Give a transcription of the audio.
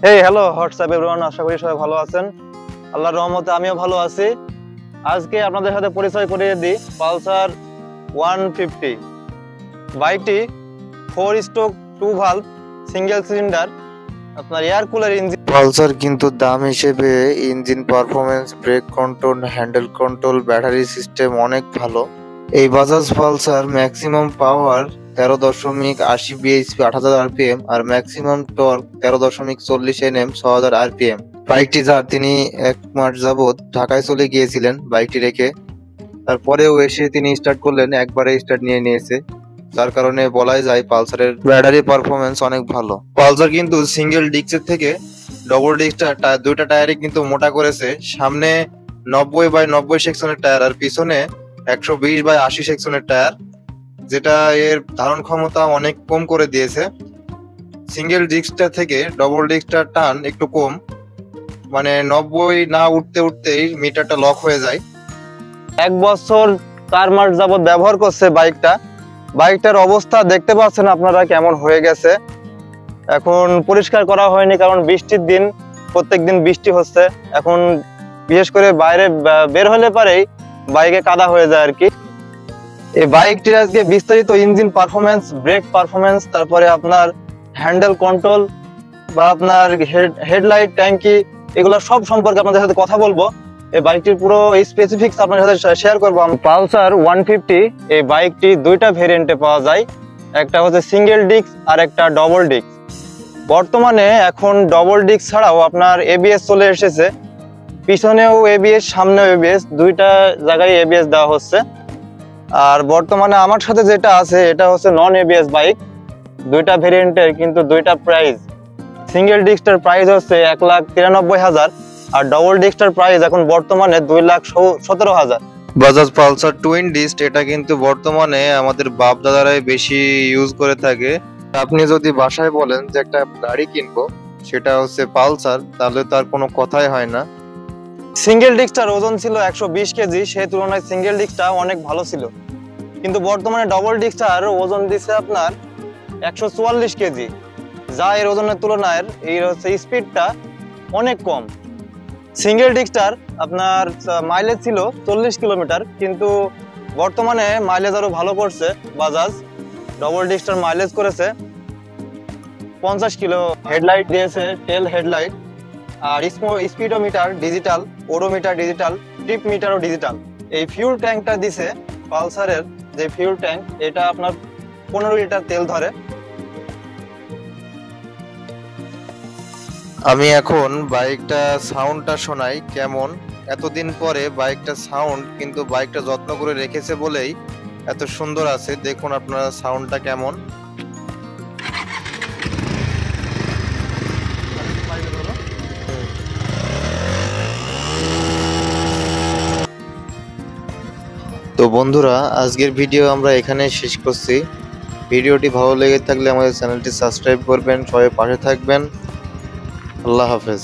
Hello WhatsApp everyone, আশা করি সবাই ভালো আছেন। আল্লাহর রহমতে আমিও ভালো আছি। আজকে আপনাদের সাথে পরিচয় করিয়ে দিই পালসার 150 বাইকটি 4 স্ট্রোক 2 ভালভ সিঙ্গেল সিলিন্ডার আপনার এয়ার কুলার ইঞ্জিন। পালসার কিন্তু দাম হিসেবে engine performance, brake control, handle control, battery system অনেক ভালো। এই Bajaj Pulsar maximum power 13.80 BHP 8000 RPM আর ম্যাক্সিমাম টর্ক 13.40 এনএম 6000 আরপিএম। বাইকটি যার তিনি 1 মাস যাবৎ ঢাকায় চলে গিয়েছিলেন বাইকটি রেখে, তারপরেও এসে তিনি স্টার্ট করলেন, একবারে স্টার্ট নিয়েছে, যার কারণে বলাই যায় পালসারের ব্যাটারি পারফরমেন্স অনেক ভালো। পালসার কিন্তু সিঙ্গেল ডিস্কের থেকে ডবল ডিস্কটা দুইটা টায়ারই কিন্তু মোটা করেছে। সামনে 90/90 সেকশনের টায়ার আর পিছনে 120/80 সেকশনের টায়ার, যেটা এর ধারণ ক্ষমতা অনেক কম করে দিয়েছে। সিঙ্গেল ডিস্কটা থেকে ডবল ডিস্কটার টান একটু কম, মানে 90 না উঠতেই মিটারটা লক হয়ে যায়। 1 বছর 4 মাস যাবত ব্যবহার করছে বাইকটার অবস্থা দেখতে পাচ্ছেন আপনারা কেমন হয়ে গেছে। এখন পরিষ্কার করা হয়নি কারণ বৃষ্টির দিন, প্রত্যেকদিন বৃষ্টি হচ্ছে। এখন বিশেষ করে বাইরে বের হলে পারেই বাইকে কাদা হয়ে যায় আর কি। এই বাইকটির আজকে বিস্তারিত ইঞ্জিন পারফরমেন্স, ব্রেক পারফরমেন্স, তারপরে আপনার হ্যান্ডেল কন্ট্রোল বা আপনার হেডলাইট, ট্যাঙ্কি, এগুলো সব সম্পর্কে আপনাদের সাথে কথা বলবো। এই বাইকটির পুরো স্পেসিফিক্স আপনাদের সাথে শেয়ার করবো। পালসার 150 এই বাইকটি দুইটা ভেরিয়েন্টে পাওয়া যায়, একটা হচ্ছে সিঙ্গেল ডিস্ক আর একটা ডবল ডিস্ক। বর্তমানে এখন ডবল ডিস্ক ছাড়াও আপনার এবিএস চলে এসেছে, পিছনেও এবিএস, সামনেও এবিএস, দুইটা জায়গায় এবিএস দেওয়া হচ্ছে। আর বর্তমানে আমার সাথে যেটা আছে এটা হচ্ছে নন এবিএস বাইক। দুইটা ভেরিয়েন্টের কিন্তু দুইটা প্রাইস। সিঙ্গেল ডিস্কটার প্রাইস হচ্ছে 1,93,000 আর ডবল ডিস্কটার প্রাইস এখন বর্তমানে 2,17,000। বাজাজ পালসার টুইন ডিস্ক এটা কিন্তু বর্তমানে আমাদের বাপ দাদারাই বেশি ইউজ করে থাকে। আপনি যদি বাসায় বলেন যে একটা গাড়ি কিনবো, সেটা হচ্ছে পালসার, তাহলে তার কোনো কথাই হয় না। সিঙ্গেল ডিস্কটার ওজন ছিল 120 কেজি, সেই তুলনায় সিঙ্গেল ডিস্কটা অনেক ভালো ছিল। কিন্তু বর্তমানে ডবল ডিস্কটার ওজন দিচ্ছে আপনার 144 কেজি, যা এর ওজনের তুলনায় এর হচ্ছে স্পিডটা অনেক কম। সিঙ্গেল ডিস্কটার আপনার মাইলেজ ছিল 40 কিলোমিটার, কিন্তু বর্তমানে মাইলেজ আরো ভালো করছে বাজাজ। ডবল ডিস্কটার মাইলেজ করেছে 50 কিলো। হেডলাইট দিয়েছে টেল হেডলাইট, আর speedometer digital, odometer digital, trip মিটারও ডিজিটাল। এই ফিউল ট্যাঙ্কটা দিছে পালসারের, যে ফিউল ট্যাঙ্ক, এটা আপনার 15 লিটার তেল ধরে। আমি এখন বাইকটা সাউন্ডটা শোনাই কেমন। এতদিন পরে বাইকটা সাউন্ড, কিন্তু বাইকটা যত্ন করে রেখেছে বলেই এত সুন্দর আছে। দেখুন আপনারা সাউন্ডটা কেমন। তো বন্ধুরা, আজকের ভিডিও আমরা এখানে শেষ করছি। ভিডিওটি ভালো লেগে থাকলে আমাদের চ্যানেলটি সাবস্ক্রাইব করবেন, সবাই পাশে থাকবেন। আল্লাহ হাফেজ।